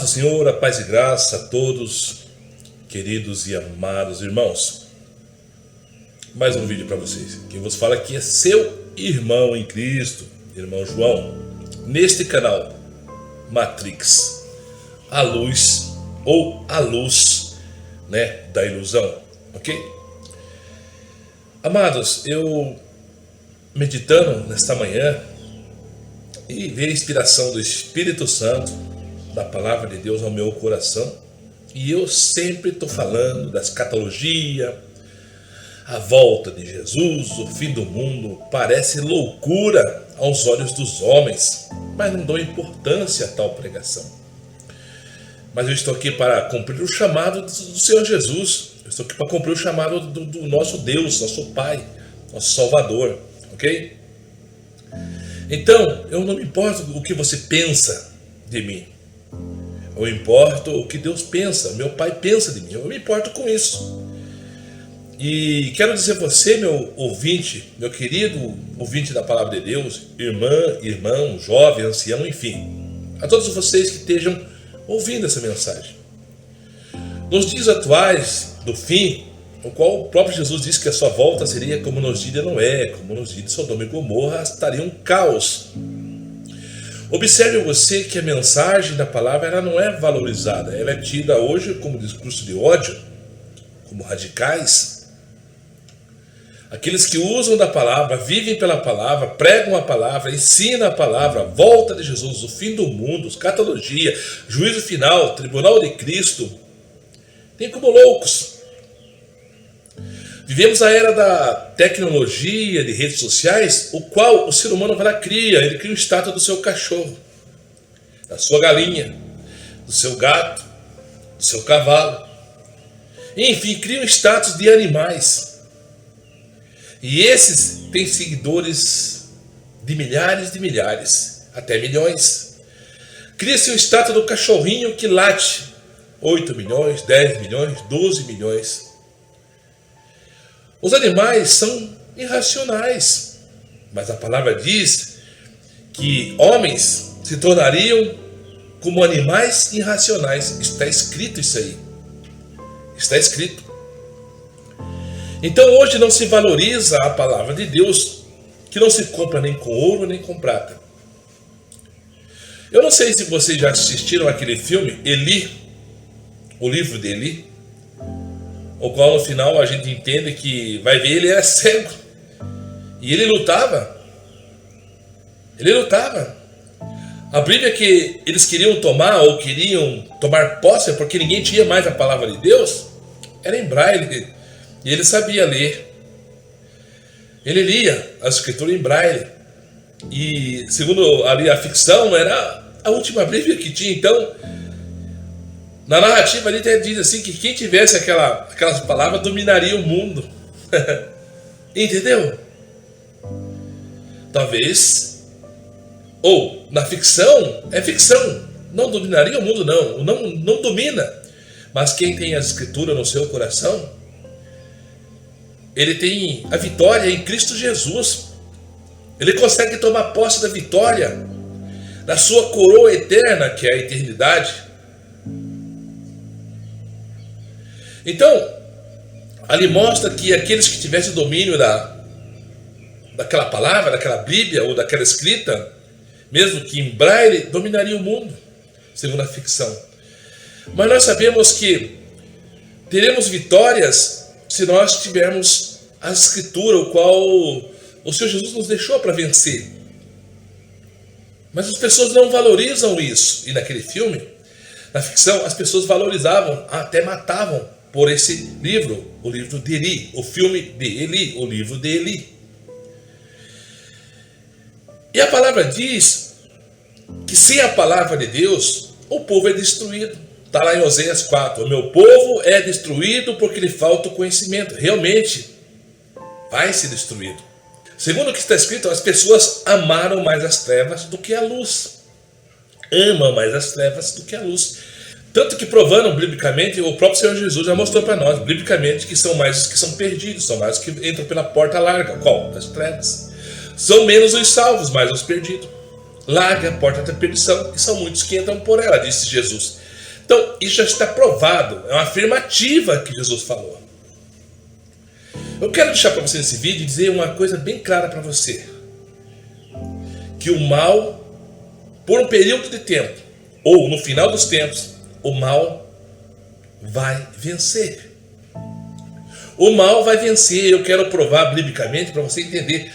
do Senhor, a paz e graça a todos, queridos e amados irmãos. Mais um vídeo para vocês. Quem vos fala aqui é seu irmão em Cristo, irmão João, neste canal Matrix, a luz ou a luz, da ilusão, ok? Amados, eu meditando nesta manhã e veio a inspiração do Espírito Santo, da palavra de Deus ao meu coração, e eu sempre estou falando da escatologia, a volta de Jesus, o fim do mundo. Parece loucura aos olhos dos homens, mas não dou importância a tal pregação. Mas eu estou aqui para cumprir o chamado do Senhor Jesus. Eu estou aqui para cumprir o chamado do nosso Deus, nosso Pai, nosso Salvador, ok? Então, eu não me importo o que você pensa de mim. Eu me importo o que Deus pensa, meu Pai pensa de mim. Eu me importo com isso. E quero dizer a você, meu ouvinte, meu querido ouvinte da Palavra de Deus, irmã, irmão, jovem, ancião, enfim, a todos vocês que estejam ouvindo essa mensagem. Nos dias atuais do fim, o qual o próprio Jesus disse que a sua volta seria como nos dias de Noé, como nos dias de Sodoma e Gomorra, estaria um caos. Observe você que a mensagem da palavra ela não é valorizada, ela é tida hoje como discurso de ódio, como radicais. Aqueles que usam da palavra, vivem pela palavra, pregam a palavra, ensinam a palavra, a volta de Jesus, o fim do mundo, escatologia, juízo final, tribunal de Cristo, tem como loucos. Vivemos a era da tecnologia, de redes sociais, o qual o ser humano vai lá ele cria o status do seu cachorro, da sua galinha, do seu gato, do seu cavalo. Enfim, cria um status de animais. E esses têm seguidores de milhares, até milhões. Cria-se o status do cachorrinho que late 8 milhões, 10 milhões, 12 milhões. Os animais são irracionais, mas a palavra diz que homens se tornariam como animais irracionais. Está escrito isso aí. Está escrito. Então hoje não se valoriza a palavra de Deus, que não se compra nem com ouro nem com prata. Eu não sei se vocês já assistiram aquele filme, Eli, o livro de Eli, o qual no final a gente entende que vai ver ele era cego. E ele lutava. Ele lutava. A Bíblia que eles queriam tomar ou queriam tomar posse porque ninguém tinha mais a palavra de Deus, era em braille. E ele sabia ler. Ele lia a escritura em braille. E segundo ali a ficção, era a última Bíblia que tinha. Então, na narrativa ali até diz assim que quem tivesse aquelas palavras dominaria o mundo. Entendeu? Talvez. Ou na ficção, é ficção. Não dominaria o mundo não domina. Mas quem tem a escritura no seu coração, ele tem a vitória em Cristo Jesus. Ele consegue tomar posse da vitória, da sua coroa eterna, que é a eternidade. Então, ali mostra que aqueles que tivessem o domínio daquela palavra, daquela Bíblia ou daquela escrita, mesmo que em braille, dominaria o mundo, segundo a ficção. Mas nós sabemos que teremos vitórias se nós tivermos a escritura, o qual o Senhor Jesus nos deixou para vencer. Mas as pessoas não valorizam isso. E naquele filme, na ficção, as pessoas valorizavam, até matavam por esse livro, o livro de Eli, o filme de Eli, o livro de Eli. E a palavra diz que sem a palavra de Deus, o povo é destruído. Está lá em Oséias 4, o meu povo é destruído porque lhe falta o conhecimento. Realmente, vai ser destruído. Segundo o que está escrito, as pessoas amaram mais as trevas do que a luz. Amam mais as trevas do que a luz. Tanto que provando biblicamente, o próprio Senhor Jesus já mostrou para nós, biblicamente, que são mais os que são perdidos, são mais os que entram pela porta larga. Qual? Das trevas. São menos os salvos, mais os perdidos. Larga a porta da perdição, e são muitos que entram por ela, disse Jesus. Então, isso já está provado, é uma afirmativa que Jesus falou. Eu quero deixar para você nesse vídeo dizer uma coisa bem clara para você. Que o mal, por um período de tempo, ou no final dos tempos, o mal vai vencer. O mal vai vencer, eu quero provar biblicamente para você entender.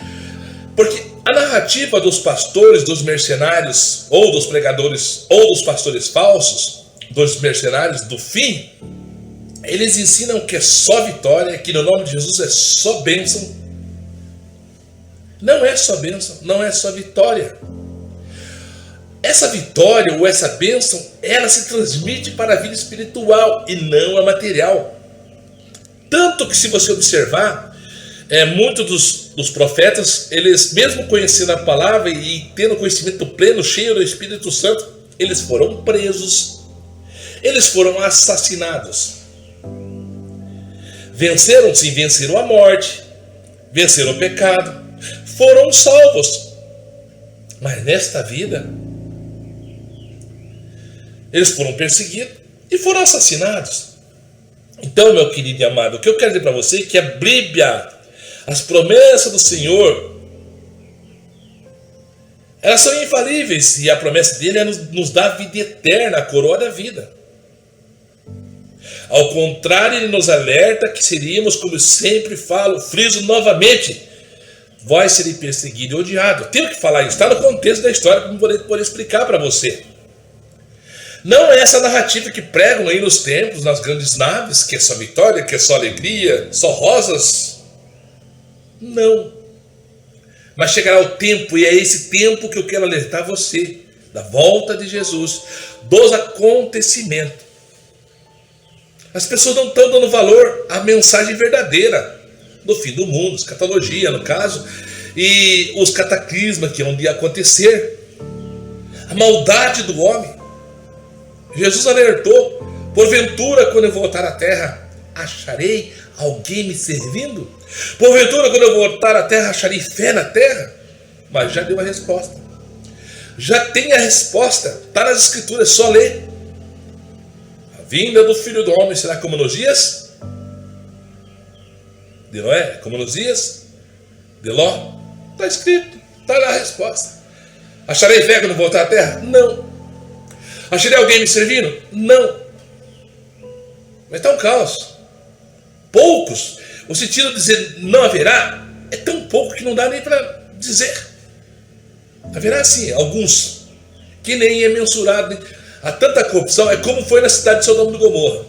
Porque a narrativa dos pastores, dos mercenários, ou dos pregadores, ou dos pastores falsos, dos mercenários do fim, eles ensinam que é só vitória, que no nome de Jesus é só bênção. Não é só bênção, não é só vitória. Essa vitória ou essa bênção, ela se transmite para a vida espiritual e não a material. Tanto que, se você observar, muitos dos profetas, eles mesmo conhecendo a palavra e tendo conhecimento pleno, cheio do Espírito Santo, eles foram presos, eles foram assassinados. Venceram, sim, venceram a morte, venceram o pecado, foram salvos. Mas nesta vida, eles foram perseguidos e foram assassinados. Então, meu querido e amado, o que eu quero dizer para você é que a Bíblia, as promessas do Senhor, elas são infalíveis, e a promessa dele é nos dar a vida eterna, a coroa da vida. Ao contrário, ele nos alerta que seríamos, como eu sempre falo, friso novamente, vós sereis perseguido e odiado. Tenho que falar isso, está no contexto da história, para eu poder explicar para você. Não é essa narrativa que pregam aí nos templos, nas grandes naves, que é só vitória, que é só alegria, só rosas. Não. Mas chegará o tempo, e é esse tempo que eu quero alertar você, da volta de Jesus, dos acontecimentos. As pessoas não estão dando valor à mensagem verdadeira do fim do mundo, escatologia no caso, e os cataclismas que vão acontecer, a maldade do homem. Jesus alertou: porventura, quando eu voltar à terra, acharei alguém me servindo? Porventura, quando eu voltar à terra, acharei fé na terra? Mas já deu a resposta. Já tem a resposta, está nas escrituras, é só ler. A vinda do Filho do Homem será como nos dias de Noé, como nos dias de Ló. Está escrito, está na resposta. Acharei fé quando voltar à terra? Não. Acharei alguém me servindo? Não. Mas está um caos. Poucos. O sentido de dizer não haverá é tão pouco que não dá nem para dizer. Haverá sim, alguns, que nem é mensurado. Há tanta corrupção, é como foi na cidade de Sodoma e Gomorra.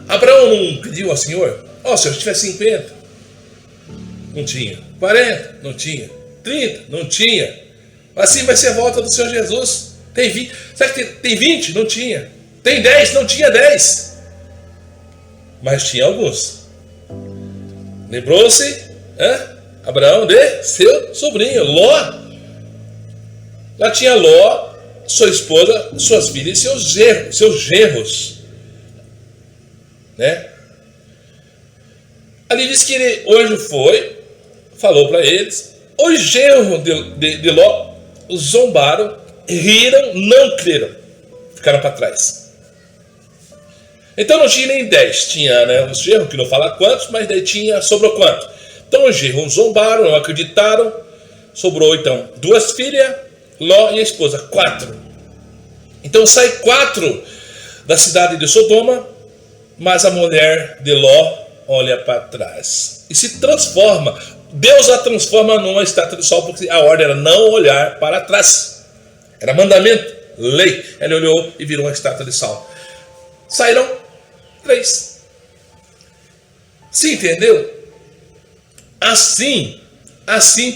Abraão não pediu ao Senhor: ó, se eu tiver 50, não tinha. 40, não tinha. 30, não tinha. Assim vai ser a volta do Senhor Jesus. Tem 20, será que tem 20? Não tinha. Tem 10? Não tinha 10. Mas tinha alguns. Lembrou-se, Abraão, de seu sobrinho, Ló. Lá tinha Ló, sua esposa, suas filhas e seus genros. Né? Ali diz que o anjo foi, falou para eles. Os genros de Ló zombaram, riram, não creram, ficaram para trás. Então não tinha nem 10, tinha os genros, que não fala quantos, mas daí sobrou quanto? Então os genros zombaram, não acreditaram, sobrou então 2 filhas, Ló e a esposa, 4. Então sai 4 da cidade de Sodoma, mas a mulher de Ló olha para trás e se transforma. Deus a transforma numa estátua de sal, porque a ordem era não olhar para trás. Era mandamento, lei. Ela olhou e virou uma estátua de sal. Saíram 3. Se entendeu? Assim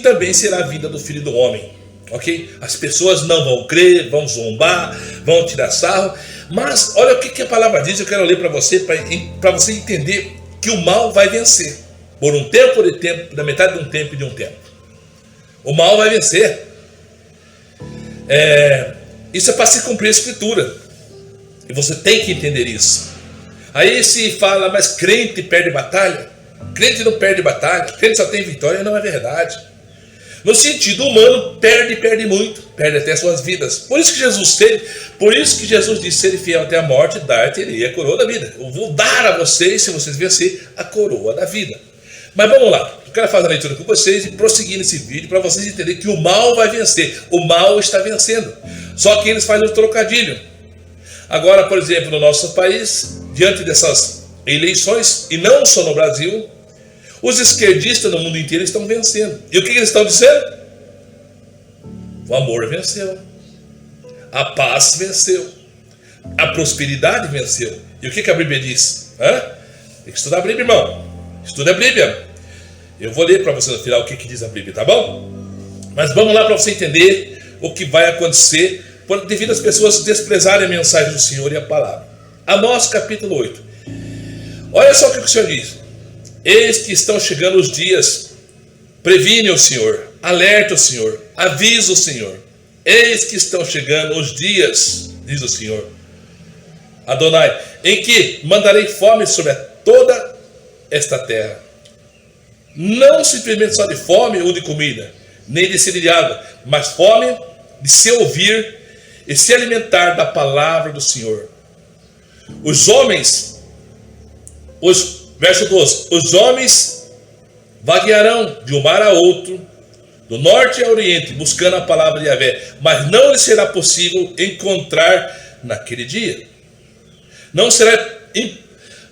também será a vida do Filho do Homem. Ok? As pessoas não vão crer, vão zombar, vão tirar sarro. Mas olha o que a palavra diz. Eu quero ler para você, para você entender que o mal vai vencer. Por um tempo de tempo, da metade de um tempo e de um tempo. O mal vai vencer. Isso é para se cumprir a escritura. E você tem que entender isso. Aí se fala, mas crente perde batalha? Crente não perde batalha. Crente só tem vitória. Não é verdade. No sentido humano, perde muito, perde até suas vidas. Por isso que Jesus disse: ser fiel até a morte, dar-te-ei a coroa da vida. Eu vou dar a vocês, se vocês vencerem, a coroa da vida. Mas vamos lá, eu quero fazer a leitura com vocês e prosseguir nesse vídeo para vocês entenderem que o mal vai vencer. O mal está vencendo. Só que eles fazem um trocadilho. Agora, por exemplo, no nosso país, diante dessas eleições, e não só no Brasil, os esquerdistas no mundo inteiro estão vencendo. E o que eles estão dizendo? O amor venceu. A paz venceu. A prosperidade venceu. E o que a Bíblia diz? Tem que estudar a Bíblia, irmão. Estuda a Bíblia. Eu vou ler para você no final o que diz a Bíblia, tá bom? Mas vamos lá para você entender o que vai acontecer devido às pessoas desprezarem a mensagem do Senhor e a palavra. Amós capítulo 8. Olha só o que o Senhor diz. Eis que estão chegando os dias, previne o Senhor, alerta o Senhor, avisa o Senhor. Eis que estão chegando os dias, diz o Senhor, Adonai, em que mandarei fome sobre toda esta terra. Não simplesmente só de fome ou de comida, nem de sede de água, mas fome de se ouvir e se alimentar da palavra do Senhor. Verso 12: os homens vaguearão de um mar a outro, do norte ao oriente, buscando a palavra de Yahvé, mas não lhes será possível encontrar naquele dia.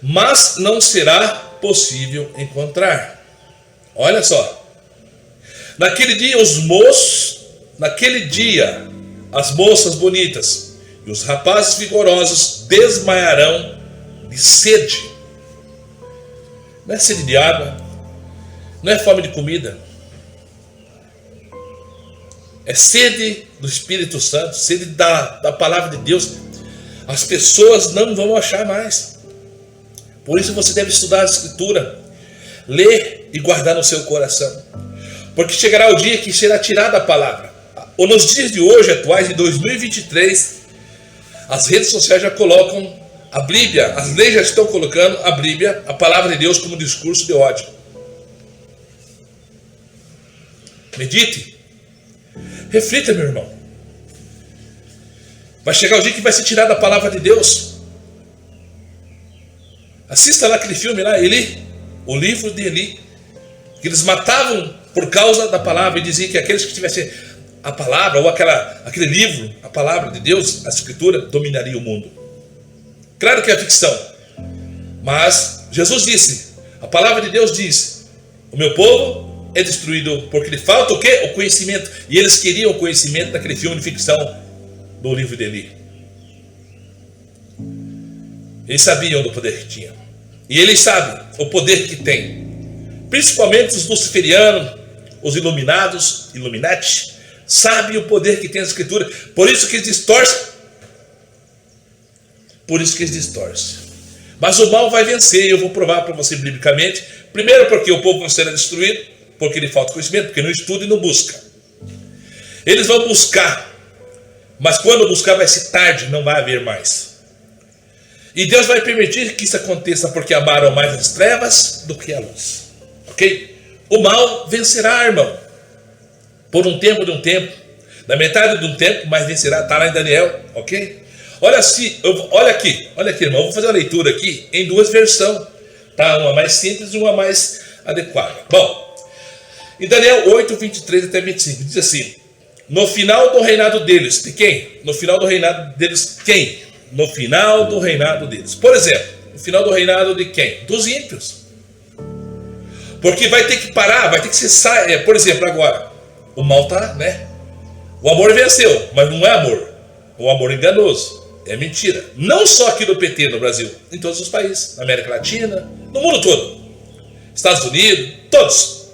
Mas não será possível encontrar. Olha só. Naquele dia, as moças bonitas e os rapazes vigorosos desmaiarão de sede. Não é sede de água, não é fome de comida, é sede do Espírito Santo, sede da palavra de Deus. As pessoas não vão achar mais. Por isso você deve estudar a Escritura, ler e guardar no seu coração, porque chegará o dia que será tirada a palavra. Ou nos dias de hoje, atuais, de 2023, as redes sociais já colocam a Bíblia, as leis já estão colocando a Bíblia, a palavra de Deus, como discurso de ódio. Medite, reflita, meu irmão. Vai chegar o dia que vai ser tirada a palavra de Deus. Assista lá aquele filme lá, Eli, o livro de Eli, que eles matavam por causa da palavra, e diziam que aqueles que tivessem a palavra, ou aquele livro, a palavra de Deus, a Escritura, dominaria o mundo. Claro que é ficção, mas Jesus disse, a palavra de Deus diz: o meu povo é destruído porque lhe falta o quê? O conhecimento. E eles queriam o conhecimento daquele filme de ficção do livro de Eli. Eles sabiam do poder que tinham, e eles sabem o poder que tem, principalmente os luciferianos, os iluminados, Illuminati, sabem o poder que tem a Escritura. Por isso que eles distorcem. Mas o mal vai vencer, e eu vou provar para você biblicamente. Primeiro, porque o povo vai ser destruído, porque lhe falta conhecimento, porque não estuda e não busca. Eles vão buscar, mas quando buscar vai ser tarde, não vai haver mais. E Deus vai permitir que isso aconteça, porque amaram mais as trevas do que a luz. Ok? O mal vencerá, irmão. Por um tempo, na metade de um tempo, mas vencerá. Está lá em Daniel, ok? Olha aqui, irmão. Eu vou fazer uma leitura aqui em duas versões, tá? Uma mais simples e uma mais adequada. Bom, em Daniel 8, 23 até 25, diz assim: no final do reinado deles, de quem? No final do reinado deles, quem? No final do reinado deles. Por exemplo, no final do reinado de quem? Dos ímpios. Porque vai ter que parar, vai ter que cessar. Por exemplo, agora, o mal está, né? O amor venceu, mas não é amor. O amor enganoso. É mentira. Não só aqui no PT, no Brasil, em todos os países, na América Latina, no mundo todo, Estados Unidos, todos.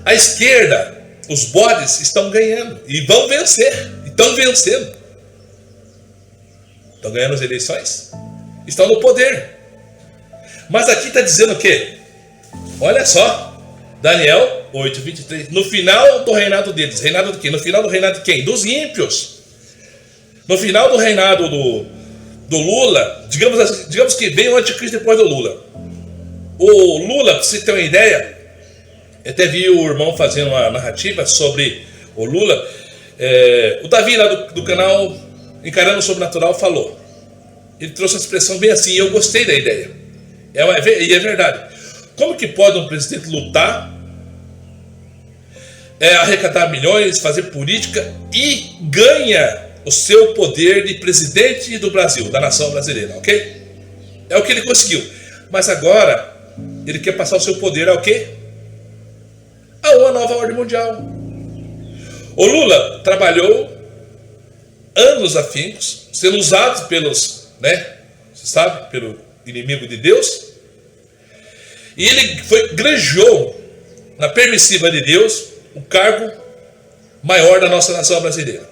A esquerda, os bodes estão ganhando e vão vencer, estão vencendo. Estão ganhando as eleições, estão no poder. Mas aqui está dizendo o quê? Olha só, Daniel 8, 23, no final do reinado deles. Reinado de quem? No final do reinado de quem? Dos ímpios. No final do reinado do Lula, digamos que veio o anticristo depois do Lula. O Lula, para você ter uma ideia, até vi o irmão fazendo uma narrativa sobre o Lula. O Davi lá do canal Encarando o Sobrenatural falou. Ele trouxe uma expressão bem assim, e eu gostei da ideia. E é verdade. Como que pode um presidente lutar, arrecadar milhões, fazer política e ganha o seu poder de presidente do Brasil, da nação brasileira, ok? É o que ele conseguiu. Mas agora, ele quer passar o seu poder ao quê? A uma nova ordem mundial. O Lula trabalhou anos afincos, sendo usado pelos, você sabe, pelo inimigo de Deus. E ele granjeou na permissiva de Deus o cargo maior da nossa nação brasileira.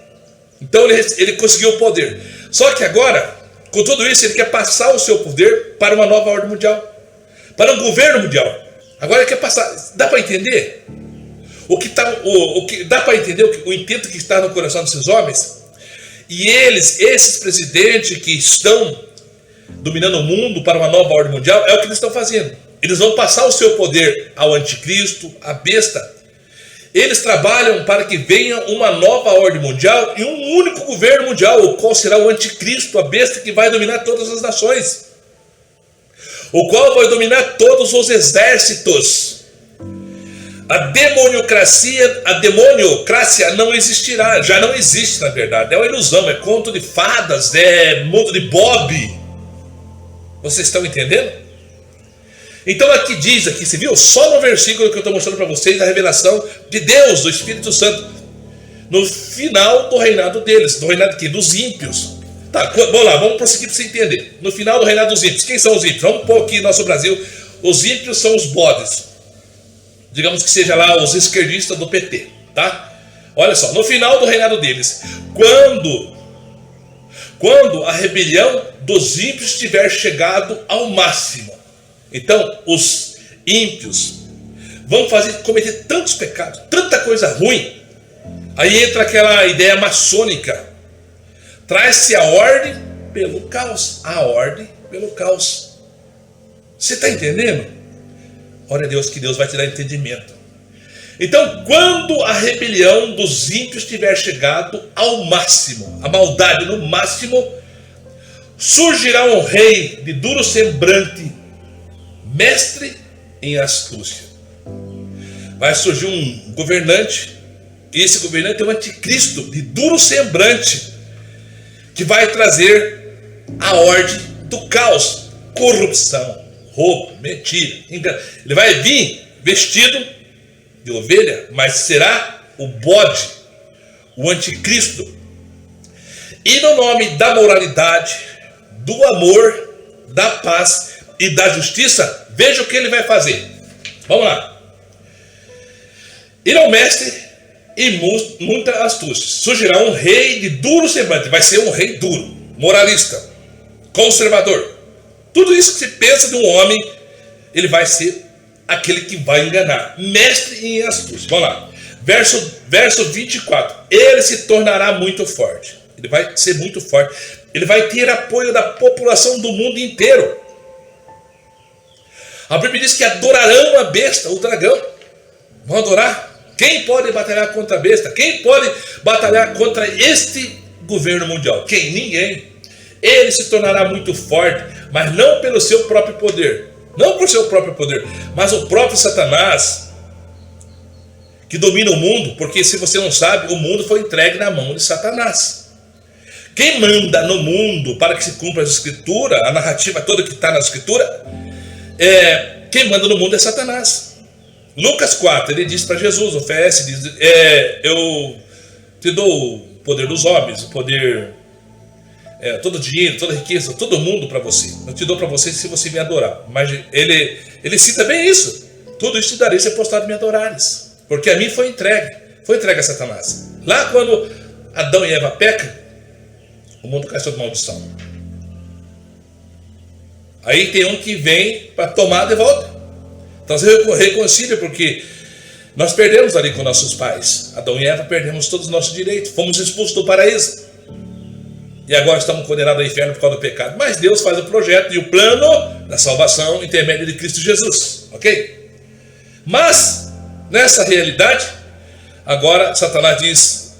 Então ele conseguiu o poder. Só que agora, com tudo isso, ele quer passar o seu poder para uma nova ordem mundial, para um governo mundial. Agora ele quer passar. Dá para entender? Dá para entender o intento que está no coração desses homens? E esses presidentes que estão dominando o mundo para uma nova ordem mundial, é o que eles estão fazendo. Eles vão passar o seu poder ao anticristo, à besta. Eles trabalham para que venha uma nova ordem mundial e um único governo mundial, o qual será o anticristo, a besta que vai dominar todas as nações, o qual vai dominar todos os exércitos. A demoniocracia não existirá, já não existe na verdade, é uma ilusão, é conto de fadas, é mundo de Bob. Vocês estão entendendo? Então aqui diz, você viu? Só no versículo que eu estou mostrando para vocês, a revelação de Deus, do Espírito Santo, no final do reinado deles, do reinado aqui, dos ímpios. Tá, vamos lá, vamos prosseguir para você entender. No final do reinado dos ímpios, quem são os ímpios? Vamos pôr aqui no nosso Brasil, os ímpios são os bodes. Digamos que seja lá os esquerdistas do PT, tá? Olha só, no final do reinado deles, quando a rebelião dos ímpios tiver chegado ao máximo, então os ímpios vão cometer tantos pecados, tanta coisa ruim. Aí entra aquela ideia maçônica. Traz-se a ordem pelo caos. A ordem pelo caos. Você está entendendo? Ora a Deus, que Deus vai te dar entendimento. Então, quando a rebelião dos ímpios tiver chegado ao máximo, a maldade no máximo, surgirá um rei de duro semblante, mestre em astúcia. Vai surgir um governante, e esse governante é um anticristo de duro semblante, que vai trazer a ordem do caos, corrupção, roubo, mentira, engano. Ele vai vir vestido de ovelha, mas será o bode, o anticristo. E no nome da moralidade, do amor, da paz e da justiça, veja o que ele vai fazer. Vamos lá. Ele é um mestre e muita astúcia. Surgirá um rei de duro semblante. Vai ser um rei duro, moralista, conservador. Tudo isso que se pensa de um homem, ele vai ser aquele que vai enganar. Mestre em astúcia. Vamos lá. Verso 24. Ele se tornará muito forte. Ele vai ser muito forte. Ele vai ter apoio da população do mundo inteiro. A Bíblia diz que adorarão a besta, o dragão. Vão adorar. Quem pode batalhar contra a besta? Quem pode batalhar contra este governo mundial? Quem? Ninguém. Ele se tornará muito forte, mas não pelo seu próprio poder. Não por seu próprio poder, mas o próprio Satanás, que domina o mundo, porque se você não sabe, o mundo foi entregue na mão de Satanás. Quem manda no mundo para que se cumpra a escritura, a narrativa toda que está na escritura, quem manda no mundo é Satanás. Lucas 4, ele diz para Jesus, oferece, diz, eu te dou o poder dos homens, o poder, todo o dinheiro, toda a riqueza, todo o mundo para você. Eu te dou para você se você me adorar. Mas ele cita bem isso. Tudo isso te darei se apostado me adorares. Porque a mim foi entregue a Satanás. Lá quando Adão e Eva pecam, o mundo cai sob maldição. Aí tem um que vem para tomar de volta. Então você reconcilia, porque nós perdemos ali com nossos pais. Adão e Eva perdemos todos os nossos direitos. Fomos expulsos do paraíso. E agora estamos condenados ao inferno por causa do pecado. Mas Deus faz o projeto e o plano da salvação intermédio de Cristo Jesus. Ok? Mas Nessa realidade, agora Satanás diz: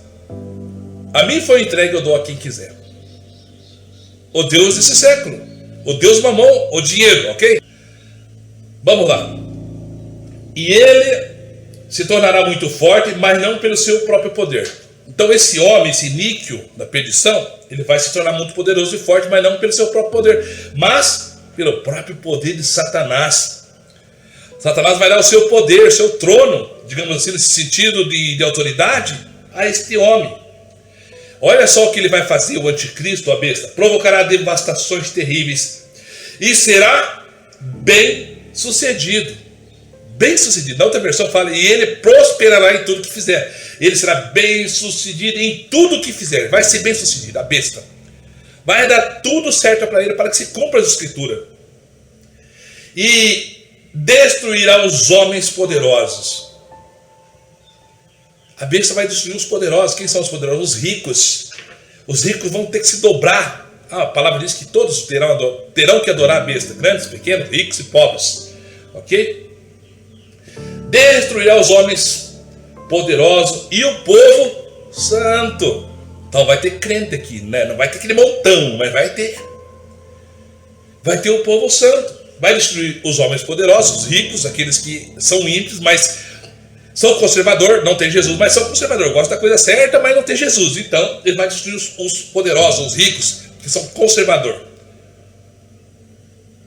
a mim foi entregue, eu dou a quem quiser. O Deus desse século, o Deus mamão, o dinheiro, ok? Vamos lá. E ele se tornará muito forte, mas não pelo seu próprio poder. Então esse homem, esse níquel da perdição, ele vai se tornar muito poderoso e forte, mas não pelo seu próprio poder, mas pelo próprio poder de Satanás. Satanás vai dar o seu poder, o seu trono, digamos assim, nesse sentido de autoridade, a este homem. Olha só o que ele vai fazer, o anticristo, a besta. Provocará devastações terríveis e será bem sucedido. Bem sucedido. Na outra versão fala: e ele prosperará em tudo que fizer. Ele será bem sucedido em tudo que fizer. Vai ser bem sucedido, a besta. Vai dar tudo certo para ele, para que se cumpra as escrituras. E destruirá os homens poderosos. A besta vai destruir os poderosos. Quem são os poderosos? Os ricos. Os ricos vão ter que se dobrar. A palavra diz que todos terão que adorar a besta. Grandes, pequenos, ricos e pobres. Ok? Destruirá os homens poderosos e o povo santo. Então vai ter crente aqui, né? Não vai ter aquele montão, mas vai ter. Vai ter o povo santo. Vai destruir os homens poderosos, os ricos, aqueles que são ímpios, mas são conservadores, não tem Jesus, mas são conservadores, gostam da coisa certa, mas não tem Jesus. Então ele vai destruir os poderosos, os ricos, que são conservadores.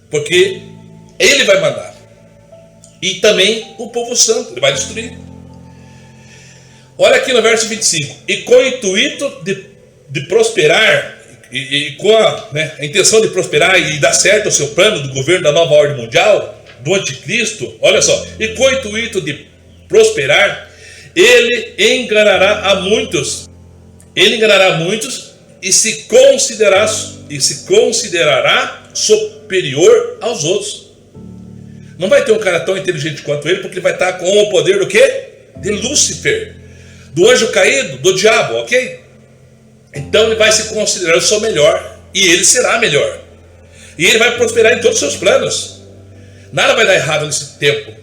Porque ele vai mandar. E também o povo santo, ele vai destruir. Olha aqui no verso 25. E com o intuito de prosperar, e com a intenção de prosperar e dar certo o seu plano do governo da nova ordem mundial, do anticristo, olha só. E com o intuito de prosperar, ele enganará a muitos. Ele enganará muitos e se considerará superior aos outros. Não vai ter um cara tão inteligente quanto ele, porque ele vai estar com o poder do quê? De Lúcifer, do anjo caído, do diabo, ok? Então ele vai se considerar o seu melhor, e ele será melhor. E ele vai prosperar em todos os seus planos. Nada vai dar errado nesse tempo.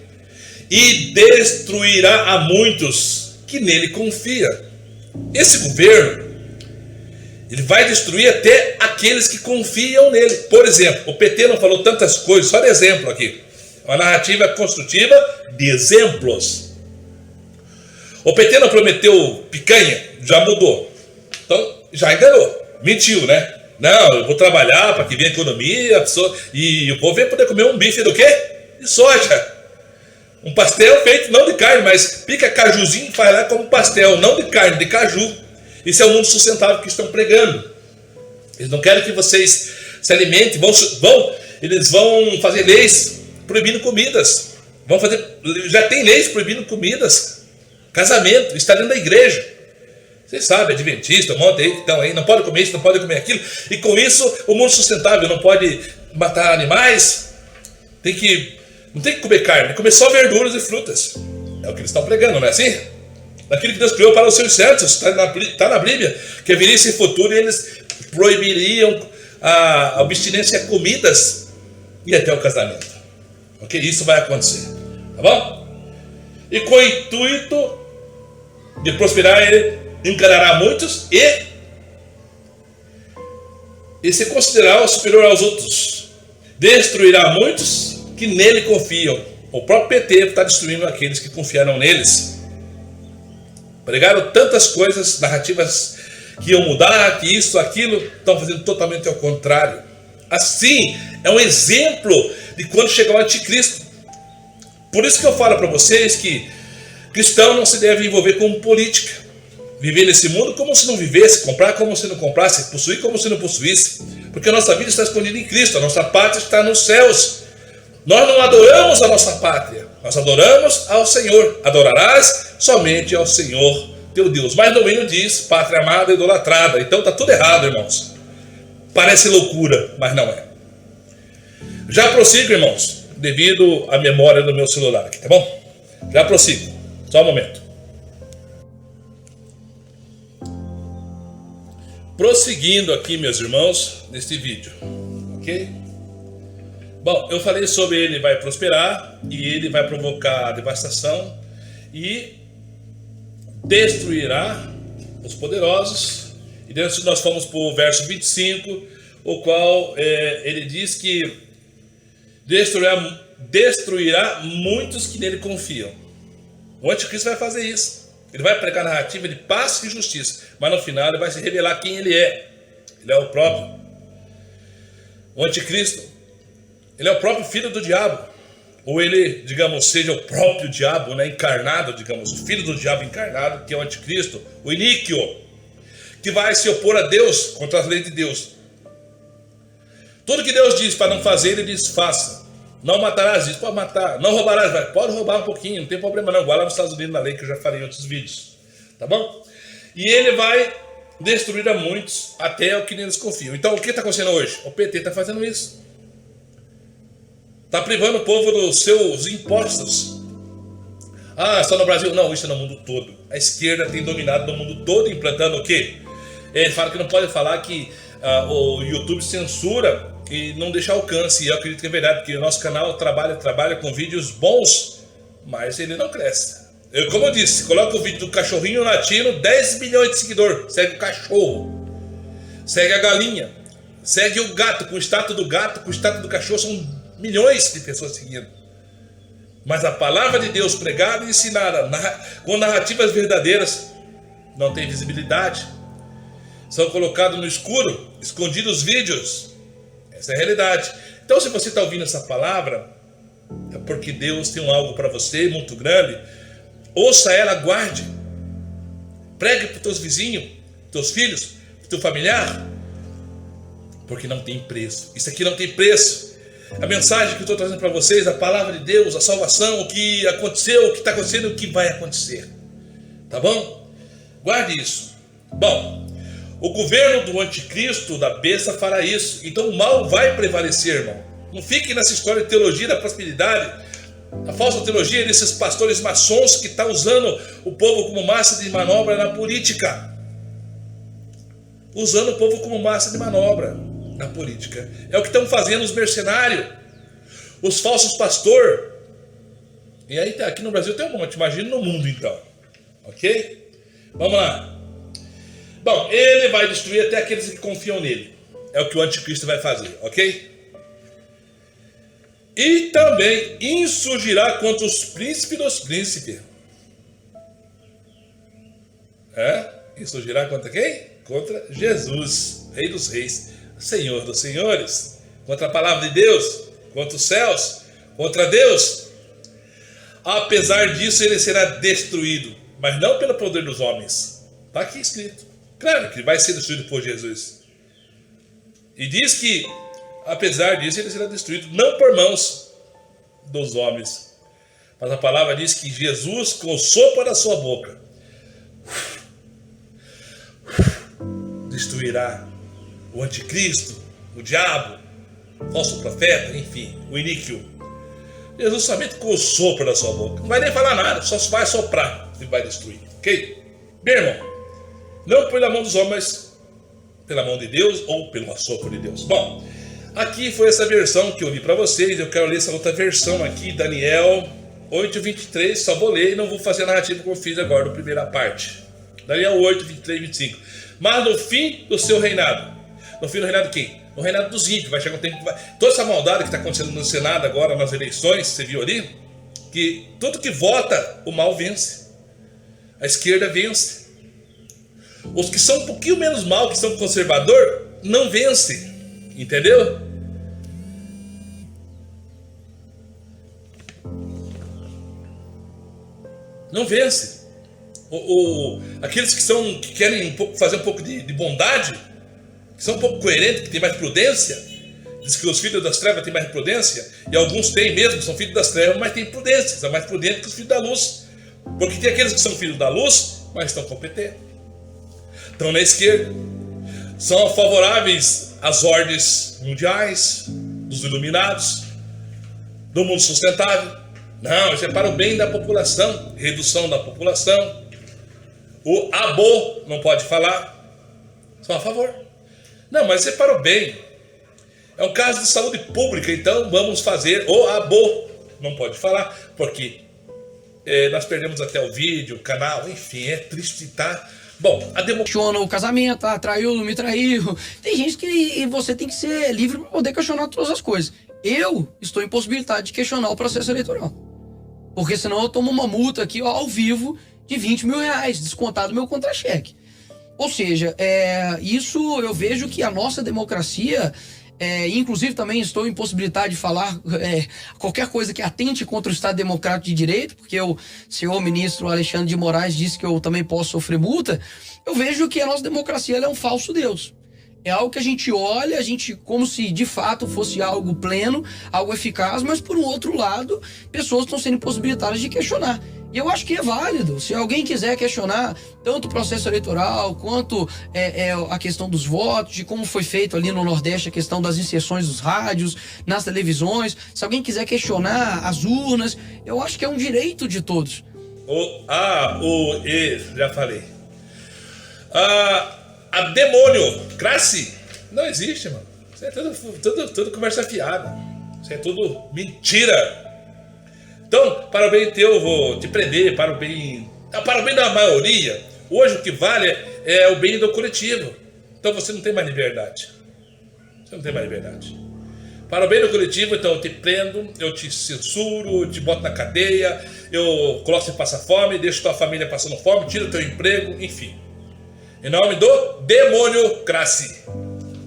E destruirá a muitos que nele confia. Esse governo, ele vai destruir até aqueles que confiam nele. Por exemplo, o PT não falou tantas coisas, só de exemplo aqui. Uma narrativa construtiva de exemplos. O PT não prometeu picanha, já mudou. Então, já enganou. Mentiu, né? Não, eu vou trabalhar para que venha a economia, a pessoa, e o povo vai poder comer um bife do quê? De soja. Um pastel feito não de carne, mas pica cajuzinho e faz lá como pastel, não de carne, de caju. Isso é o mundo sustentável que estão pregando. Eles não querem que vocês se alimentem, eles vão fazer leis proibindo comidas. Já tem leis proibindo comidas. Casamento, está dentro da igreja. Vocês sabem, adventista, um monte aí que estão aí, não pode comer isso, não pode comer aquilo. E com isso, o mundo sustentável não pode matar animais. Não tem que comer carne, comer só verduras e frutas. É o que eles estão pregando, não é assim? Daquilo que Deus criou para os seus santos, está na Bíblia, que viria esse futuro e eles proibiriam a abstinência a comidas e até o casamento. Ok? Isso vai acontecer. Tá bom? E com o intuito de prosperar, ele encarará muitos e se considerará superior aos outros. Destruirá muitos que nele confiam. O próprio PT está destruindo aqueles que confiaram neles. Pregaram tantas coisas, narrativas que iam mudar, que isso, aquilo, estão fazendo totalmente ao contrário. Assim, é um exemplo de quando chegar o anticristo. Por isso que eu falo para vocês que cristão não se deve envolver com política. Viver nesse mundo como se não vivesse, comprar como se não comprasse, possuir como se não possuísse. Porque a nossa vida está escondida em Cristo, a nossa pátria está nos céus. Nós não adoramos a nossa pátria, nós adoramos ao Senhor. Adorarás somente ao Senhor teu Deus. Mas no hino diz, pátria amada e idolatrada. Então está tudo errado, irmãos. Parece loucura, mas não é. Já prossigo, irmãos, devido à memória do meu celular aqui, tá bom? Já prossigo, só um momento. Prosseguindo aqui, meus irmãos, neste vídeo, ok? Bom, eu falei sobre ele vai prosperar e ele vai provocar devastação e destruirá os poderosos. E dentro nós fomos para o verso 25, o qual ele diz que destruirá muitos que nele confiam. O anticristo vai fazer isso. Ele vai pregar a narrativa de paz e justiça, mas no final ele vai se revelar quem ele é. Ele é o próprio. O anticristo, ele é o próprio filho do diabo. Ou ele, digamos, seja o próprio diabo, né, encarnado, digamos, o filho do diabo encarnado, que é o anticristo, o iníquio, que vai se opor a Deus, contra as leis de Deus. Tudo que Deus diz para não fazer, ele diz, faça. Não matarás, diz, pode matar. Não roubarás, pode roubar um pouquinho, não tem problema não. Igual lá nos Estados Unidos, na lei que eu já falei em outros vídeos. Tá bom? E ele vai destruir a muitos, até o que neles confiam. Então, o que está acontecendo hoje? O PT está fazendo isso. Está privando o povo dos seus impostos. Ah, só no Brasil? Não, isso é no mundo todo. A esquerda tem dominado no mundo todo, implantando o quê? Ele fala que não pode falar que o YouTube censura e não deixa alcance. E eu acredito que é verdade, porque o nosso canal trabalha com vídeos bons, mas ele não cresce. Como eu disse, coloca o vídeo do cachorrinho latino, 10 milhões de seguidores. Segue o cachorro, segue a galinha, segue o gato, com o status do gato, com o status do cachorro, são milhões de pessoas seguindo. Mas a palavra de Deus pregada e ensinada com narrativas verdadeiras não tem visibilidade. São colocados no escuro, escondidos os vídeos. Essa é a realidade. Então, se você está ouvindo essa palavra, é porque Deus tem algo para você muito grande. Ouça ela, guarde. Pregue para os teus vizinhos, teus filhos, para o teu familiar. Porque não tem preço. Isso aqui não tem preço. A mensagem que eu estou trazendo para vocês, a palavra de Deus, a salvação, o que aconteceu, o que está acontecendo e o que vai acontecer. Tá bom? Guarde isso. Bom, o governo do anticristo, da besta, fará isso. Então o mal vai prevalecer, irmão. Não fique nessa história de teologia da prosperidade. A falsa teologia desses pastores maçons que estão usando o povo como massa de manobra na política. Usando o povo como massa de manobra na política. É o que estão fazendo os mercenários, os falsos pastores. E aí aqui no Brasil tem um monte, imagina no mundo então. Ok? Vamos lá. Bom, ele vai destruir até aqueles que confiam nele. É o que o anticristo vai fazer, ok? E também insurgirá contra os príncipes dos príncipes. Insurgirá contra quem? Contra Jesus, Rei dos Reis, Senhor dos Senhores. Contra a palavra de Deus, contra os céus, contra Deus. Apesar disso, ele será destruído, mas não pelo poder dos homens. Está aqui escrito. Claro que vai ser destruído por Jesus. E diz que, apesar disso, ele será destruído não por mãos dos homens. Mas a palavra diz que Jesus, com o sopro da sua boca, destruirá o anticristo, o diabo, o falso profeta, enfim, o iníquio. Jesus somente com o sopro da sua boca. Não vai nem falar nada, só vai soprar e vai destruir. Ok? Meu irmão, não pela mão dos homens, pela mão de Deus ou pelo assopro de Deus. Bom, aqui foi essa versão que eu li para vocês. Eu quero ler essa outra versão aqui, Daniel 8:23. Só vou ler e não vou fazer a narrativa que eu fiz agora na primeira parte. Daniel 8:23 e 25. Mas no fim do seu reinado. No fim do reinado de quem? No reinado dos ímpios. Vai chegar um tempo que vai... Toda essa maldade que está acontecendo no Senado agora, nas eleições, você viu ali? Que tudo que vota, o mal vence. A esquerda vence. Os que são um pouquinho menos mal, que são conservador, não vencem. Entendeu? Não vence. Aqueles que querem fazer um pouco de bondade, que são um pouco coerentes, que têm mais prudência, diz que os filhos das trevas têm mais prudência, e alguns têm mesmo, são filhos das trevas, mas têm prudência, são mais prudentes que os filhos da luz. Porque tem aqueles que são filhos da luz, mas estão competentes. Estão na esquerda, são favoráveis às ordens mundiais, dos iluminados, do mundo sustentável. Não, isso é para o bem da população, redução da população. O abo não pode falar, são a favor. Não, mas isso é para o bem. É um caso de saúde pública, então vamos fazer o abo. Não pode falar, porque nós perdemos até o vídeo, o canal, enfim, é triste, tá? Bom, a democracia... Questiona o casamento, traiu, não me traiu. Tem gente que você tem que ser livre para poder questionar todas as coisas. Eu estou impossibilitado de questionar o processo eleitoral. Porque senão eu tomo uma multa aqui ao vivo de R$20 mil, descontado do meu contra-cheque. Ou seja, isso eu vejo que a nossa democracia, inclusive também estou impossibilitado de falar qualquer coisa que atente contra o Estado Democrático de Direito, porque o senhor ministro Alexandre de Moraes disse que eu também posso sofrer multa. Eu vejo que a nossa democracia ela é um falso Deus. É algo que a gente olha, como se de fato fosse algo pleno, algo eficaz, mas por um outro lado, pessoas estão sendo impossibilitadas de questionar. E eu acho que é válido. Se alguém quiser questionar tanto o processo eleitoral, quanto a questão dos votos, de como foi feito ali no Nordeste a questão das inserções dos rádios, nas televisões, se alguém quiser questionar as urnas, eu acho que é um direito de todos. Já falei. A democracia não existe, mano. Isso é tudo conversa fiada. Isso é tudo mentira. Então, para o bem teu, eu vou te prender, para o bem da maioria. Hoje o que vale é o bem do coletivo. Então você não tem mais liberdade. Você não tem mais liberdade. Para o bem do coletivo, então eu te prendo, eu te censuro, eu te boto na cadeia, eu coloco você passar fome, deixo tua família passando fome, tiro teu emprego, enfim. Em nome do democracia.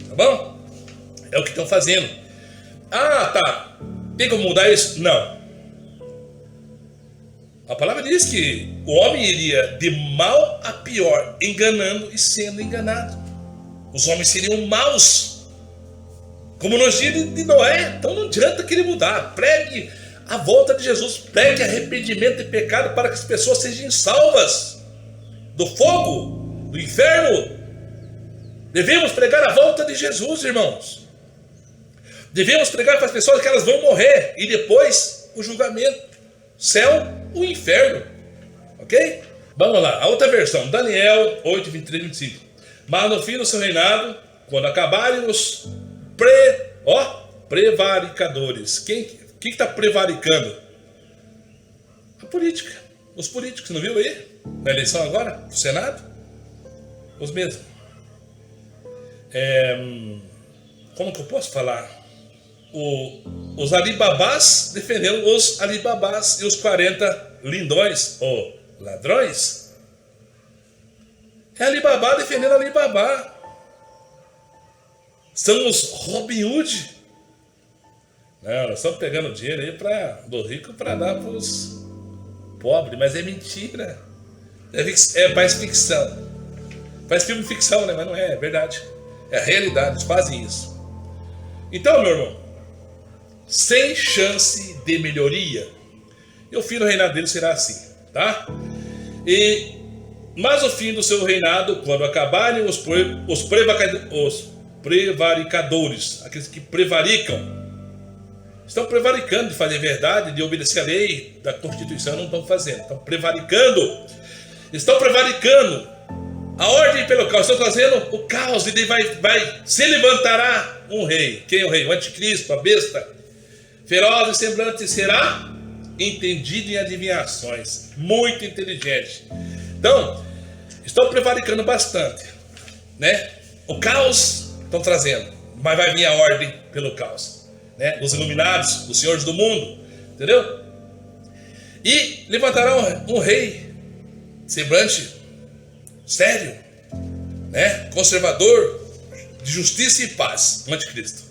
Tá bom? É o que estão fazendo. Tá. Tem como mudar isso? Não. A palavra diz que o homem iria de mal a pior, enganando e sendo enganado. Os homens seriam maus, como nos dias de Noé. Então não adianta querer mudar. Pregue a volta de Jesus, pregue arrependimento e pecado para que as pessoas sejam salvas do fogo, do inferno. Devemos pregar a volta de Jesus, irmãos. Devemos pregar para as pessoas que elas vão morrer e depois o julgamento. Céu, o inferno. Ok? Vamos lá, a outra versão, Daniel 8, 23, 25. Mas no fim do seu reinado, quando acabarem os prevaricadores. Quem está prevaricando? A política. Os políticos, você não viu aí? Na eleição agora, do Senado? Os mesmos. Como que eu posso falar? Os alibabás defendendo os alibabás e os 40 lindões ou ladrões. É Alibabá defendendo Alibabá. São os Robin Hood. Não, nós estamos pegando dinheiro aí do rico para dar para os pobres, mas é mentira. Mais ficção. Faz filme ficção, né? Mas não é verdade. É a realidade, eles fazem isso. Então, meu irmão, sem chance de melhoria. E o fim do reinado dele será assim, tá? Mas o fim do seu reinado, quando acabarem os prevaricadores, aqueles que prevaricam, estão prevaricando de fazer verdade, de obedecer a lei da Constituição, não estão fazendo, estão prevaricando. Estão prevaricando a ordem pelo caos, estão trazendo o caos, e se levantará um rei. Quem é o rei? O anticristo, a besta. Feroz e semblante será entendido em adivinhações, muito inteligente. Então, estão prevaricando bastante, né? O caos estão trazendo, mas vai vir a ordem pelo caos, né? Os iluminados, os senhores do mundo, entendeu? E levantará um rei, semblante sério, né? Conservador, de justiça e paz, o anticristo.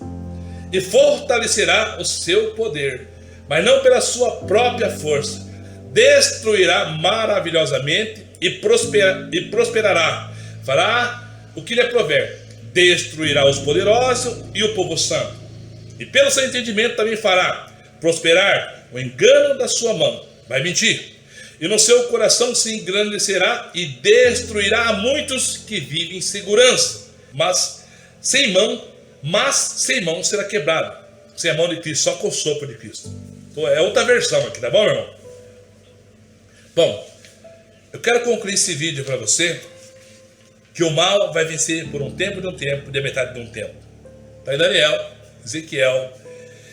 E fortalecerá o seu poder, mas não pela sua própria força. Destruirá maravilhosamente e prosperará. Fará o que lhe aprover. Destruirá os poderosos e o povo santo. E pelo seu entendimento também fará prosperar o engano da sua mão. Vai mentir. E no seu coração se engrandecerá e destruirá a muitos que vivem em segurança. Mas sem mão será quebrado. Sem a mão de Cristo, só com o sopro de Cristo. Então, é outra versão aqui, tá bom, meu irmão? Bom, eu quero concluir esse vídeo para você, que o mal vai vencer por um tempo, de metade de um tempo. Está em Daniel, Ezequiel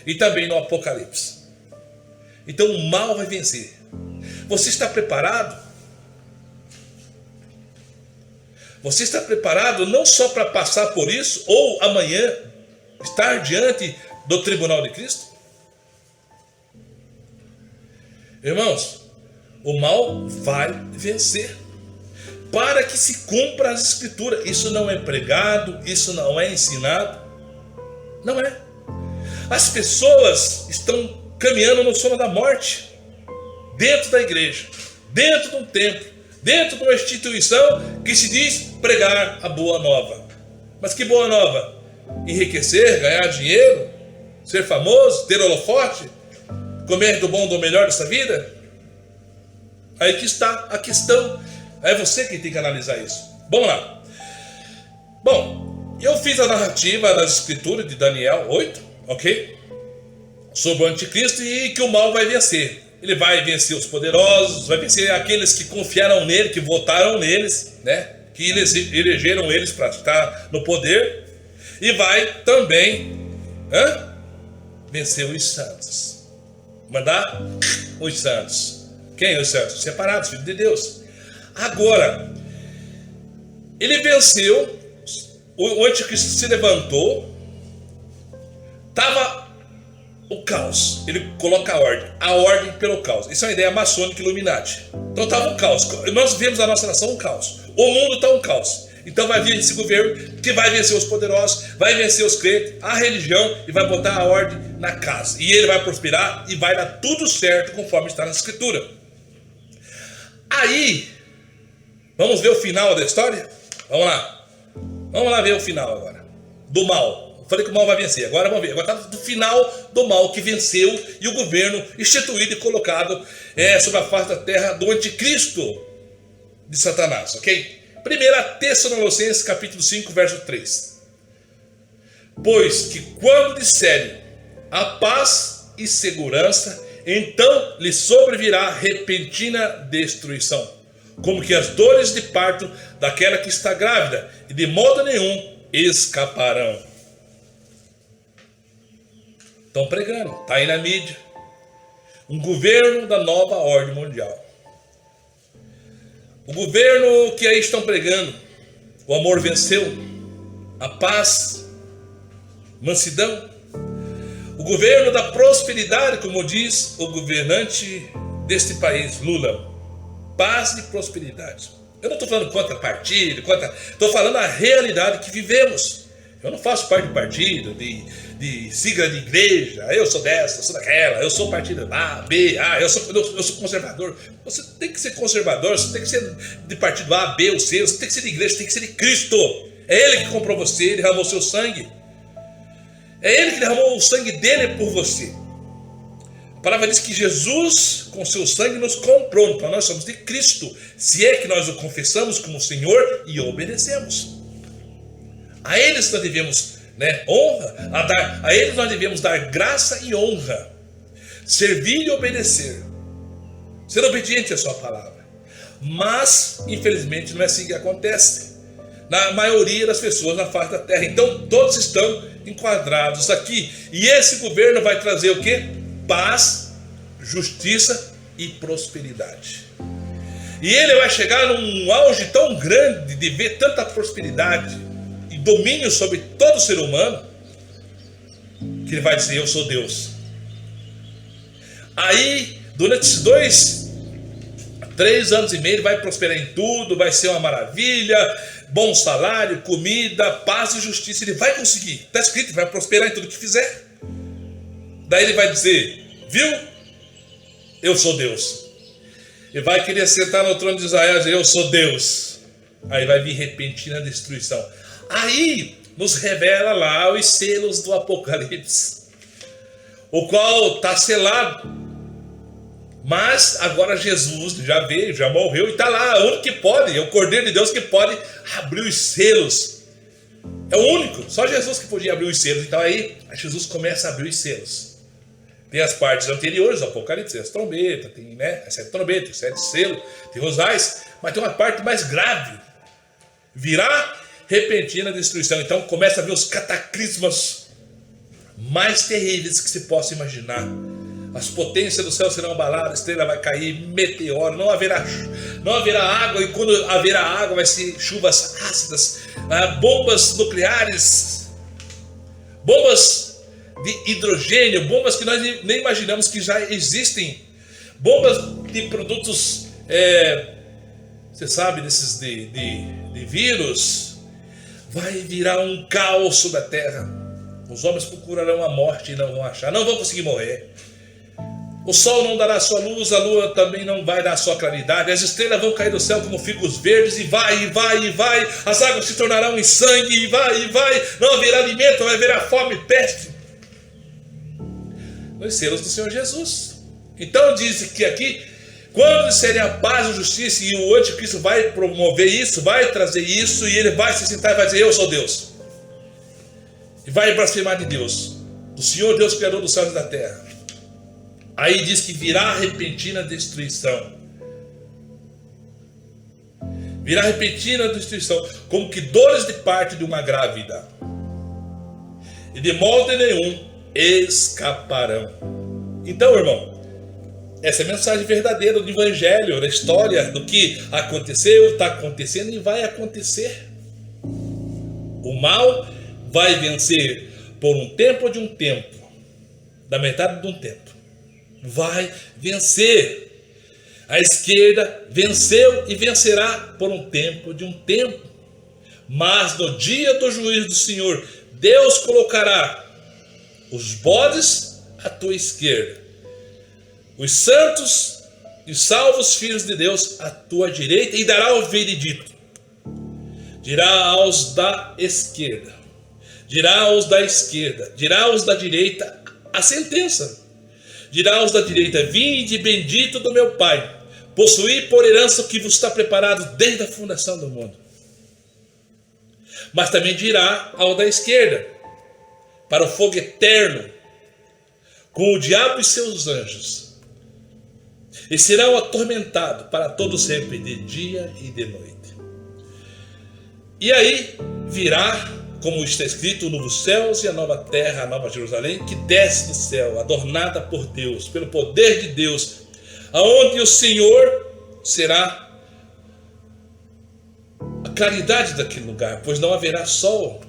e também no Apocalipse. Então o mal vai vencer. Você está preparado? Você está preparado não só para passar por isso, ou amanhã estar diante do tribunal de Cristo? Irmãos, o mal vai vencer. Para que se cumpra as escrituras. Isso não é pregado, isso não é ensinado. Não é. As pessoas estão caminhando no sono da morte. Dentro da igreja, dentro de um templo, dentro de uma instituição que se diz pregar a boa nova. Mas que boa nova? Enriquecer, ganhar dinheiro, ser famoso, ter holofote, comer do bom, do melhor dessa vida? Aí que está a questão. É você que tem que analisar isso. Vamos lá. Bom, eu fiz a narrativa das escrituras de Daniel 8, ok? Sobre o anticristo e que o mal vai vencer. Ele vai vencer os poderosos, vai vencer aqueles que confiaram nele, que votaram neles, né? Que elegeram eles para estar no poder. E vai também vencer os santos. Mandar os santos. Quem os santos? Separados, filhos de Deus. Agora, ele venceu, o anticristo se levantou, estava o caos, ele coloca a ordem pelo caos. Isso é uma ideia maçônica Illuminati. Então estava um caos, nós vemos a nossa nação um caos, o mundo está um caos. Então vai vir esse governo que vai vencer os poderosos, vai vencer os crentes, a religião e vai botar a ordem na casa. E ele vai prosperar e vai dar tudo certo conforme está na escritura. Aí, vamos ver o final da história? Vamos lá ver o final agora. Do mal. Eu falei que o mal vai vencer. Agora vamos ver. Agora está do final do mal que venceu e o governo instituído e colocado sobre a face da terra do anticristo de Satanás. Ok? 1 Tessalonicenses capítulo 5, verso 3. Pois que quando disserem a paz e segurança, então lhe sobrevirá repentina destruição, como que as dores de parto daquela que está grávida, e de modo nenhum escaparão. Estão pregando, está aí na mídia. Um governo da nova ordem mundial. O governo que aí estão pregando, o amor venceu, a paz, mansidão. O governo da prosperidade, como diz o governante deste país, Lula. Paz e prosperidade. Eu não estou falando contra partido, estou falando a realidade que vivemos. Eu não faço parte de partido, de sigla de igreja, eu sou dessa, eu sou daquela, eu sou partido A, B, eu sou conservador. Você tem que ser conservador, você tem que ser de partido A, B ou C, você tem que ser de igreja, você tem que ser de Cristo. É Ele que comprou você, Ele derramou seu sangue. É Ele que derramou o sangue dele por você. A palavra diz que Jesus, com seu sangue, nos comprou. Então nós somos de Cristo, se é que nós o confessamos como Senhor e obedecemos. A eles nós devemos honra, a eles nós devemos dar graça e honra, servir e obedecer, ser obediente à sua palavra. Mas, infelizmente, não é assim que acontece na maioria das pessoas na face da terra. Então todos estão enquadrados aqui. E esse governo vai trazer o quê? Paz, justiça e prosperidade. E ele vai chegar num auge tão grande de ver tanta prosperidade e domínio sobre todo ser humano, que ele vai dizer: eu sou Deus. Aí, durante esses 3 anos e meio, ele vai prosperar em tudo, vai ser uma maravilha, bom salário, comida, paz e justiça. Ele vai conseguir, está escrito, ele vai prosperar em tudo que fizer. Daí ele vai dizer: viu? Eu sou Deus. Ele vai querer sentar no trono de Israel e dizer: eu sou Deus. Aí vai vir repentina destruição. Aí nos revela lá os selos do Apocalipse, o qual está selado. Mas agora Jesus já veio, já morreu e está lá. O único que pode, é o Cordeiro de Deus que pode abrir os selos. É o único, só Jesus que podia abrir os selos. Então aí Jesus começa a abrir os selos. Tem as partes anteriores do Apocalipse, tem as trombetas, tem as 7 trombetas, os 7 selos, tem rosais, mas tem uma parte mais grave. Virá repentina destruição. Então começa a ver os cataclismas mais terríveis que se possa imaginar. As potências do céu serão abaladas, a estrela vai cair, meteoro, não haverá água, e quando haverá água vai ser chuvas ácidas, bombas nucleares, bombas de hidrogênio, bombas que nós nem imaginamos que já existem, bombas de produtos, você sabe, desses de vírus. Vai virar um caos sobre a terra. Os homens procurarão a morte e não vão achar, não vão conseguir morrer. O sol não dará sua luz, a lua também não vai dar sua claridade, as estrelas vão cair do céu como figos verdes, e vai, as águas se tornarão em sangue, e vai, não haverá alimento, vai haverá fome e peste. Nos selos do Senhor Jesus. Então diz que aqui, quando disserem a paz e a justiça, e o anticristo vai promover isso, vai trazer isso, e ele vai se sentar e vai dizer: eu sou Deus. E vai blasfemar de Deus, do Senhor Deus, Criador dos céus e da terra. Aí diz que virá repentina destruição. Virá repentina destruição, como que dores de parto de uma grávida. E de modo nenhum escaparão. Então, irmão, essa é a mensagem verdadeira do Evangelho, da história, do que aconteceu, está acontecendo e vai acontecer. O mal vai vencer por um tempo ou de um tempo, da metade de um tempo. Vai vencer. A esquerda venceu e vencerá por um tempo de um tempo. Mas no dia do juízo do Senhor, Deus colocará os bodes à tua esquerda, os santos e salvos filhos de Deus à tua direita, e dará o veredito. Dirá aos da esquerda, dirá aos da esquerda, dirá aos da direita a sentença. Dirá aos da direita: vinde bendito do meu Pai, possuí por herança o que vos está preparado desde a fundação do mundo. Mas também dirá ao da esquerda: para o fogo eterno, com o diabo e seus anjos, e serão atormentados para todo sempre, de dia e de noite. E aí virá, como está escrito, o novo céus e a nova terra, a nova Jerusalém, que desce do céu, adornada por Deus, pelo poder de Deus, aonde o Senhor será a claridade daquele lugar, pois não haverá sol,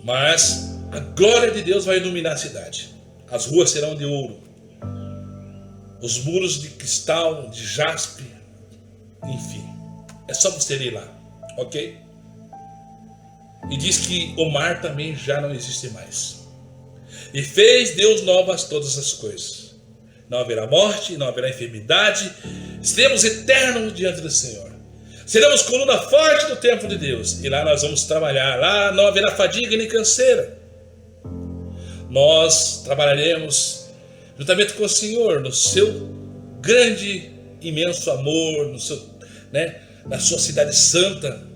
mas a glória de Deus vai iluminar a cidade. As ruas serão de ouro, os muros de cristal, de jaspe, enfim, é só você ir lá, ok? E diz que o mar também já não existe mais. E fez Deus novas todas as coisas. Não haverá morte, não haverá enfermidade. Seremos eternos diante do Senhor. Seremos coluna forte do templo de Deus. E lá nós vamos trabalhar. Lá não haverá fadiga nem canseira. Nós trabalharemos juntamente com o Senhor no seu grande, imenso amor, no seu, na sua cidade santa.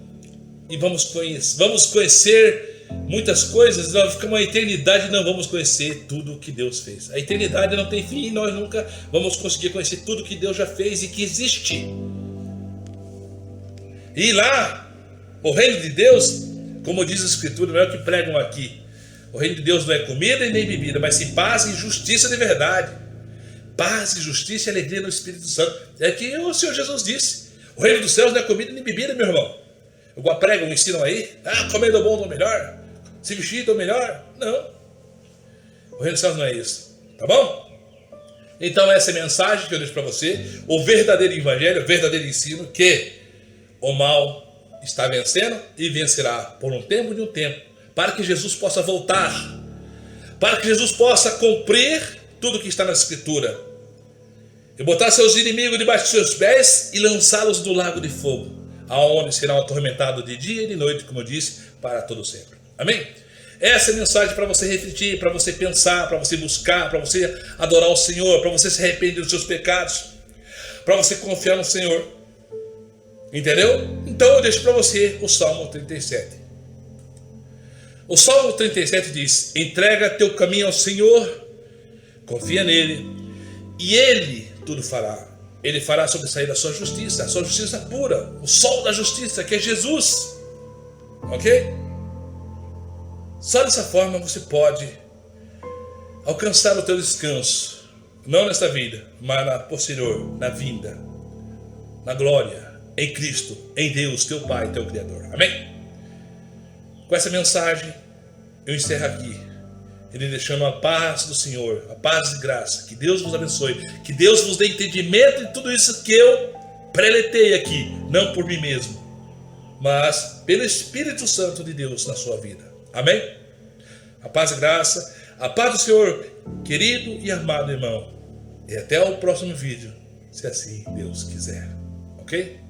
E vamos conhecer muitas coisas. Nós ficamos uma eternidade e não vamos conhecer tudo o que Deus fez. A eternidade não tem fim e nós nunca vamos conseguir conhecer tudo que Deus já fez e que existe. E lá, o reino de Deus, como diz a Escritura, não é o que pregam aqui. O reino de Deus não é comida e nem bebida, mas sim paz e justiça de verdade. Paz e justiça e alegria no Espírito Santo. É que o Senhor Jesus disse: o reino dos céus não é comida nem bebida, meu irmão. Igual pregam, ensinam aí: comer do bom do melhor, se vestir do melhor. Não. O reino dos céus não é isso. Tá bom? Então essa é a mensagem que eu deixo para você. O verdadeiro evangelho, o verdadeiro ensino, que o mal está vencendo e vencerá por um tempo de um tempo, para que Jesus possa voltar, para que Jesus possa cumprir tudo que está na Escritura, e botar seus inimigos debaixo de seus pés e lançá-los no lago de fogo, aonde serão atormentados de dia e de noite, como eu disse, para todo sempre. Amém? Essa é a mensagem para você refletir, para você pensar, para você buscar, para você adorar o Senhor, para você se arrepender dos seus pecados, para você confiar no Senhor. Entendeu? Então eu deixo para você o Salmo 37. O Salmo 37 diz: entrega teu caminho ao Senhor, confia nele, e ele tudo fará. Ele fará sobressair a sua justiça pura, o sol da justiça, que é Jesus. Ok? Só dessa forma você pode alcançar o teu descanso, Não nesta vida, mas na posterior, na vinda, na glória, em Cristo, em Deus, teu Pai, teu Criador. Amém? Com essa mensagem, eu encerro aqui. Ele deixando a paz do Senhor, a paz e graça. Que Deus vos abençoe. Que Deus vos dê entendimento de tudo isso que eu preletei aqui. Não por mim mesmo, mas pelo Espírito Santo de Deus na sua vida. Amém? A paz e graça. A paz do Senhor, querido e amado irmão. E até o próximo vídeo, se assim Deus quiser. Ok?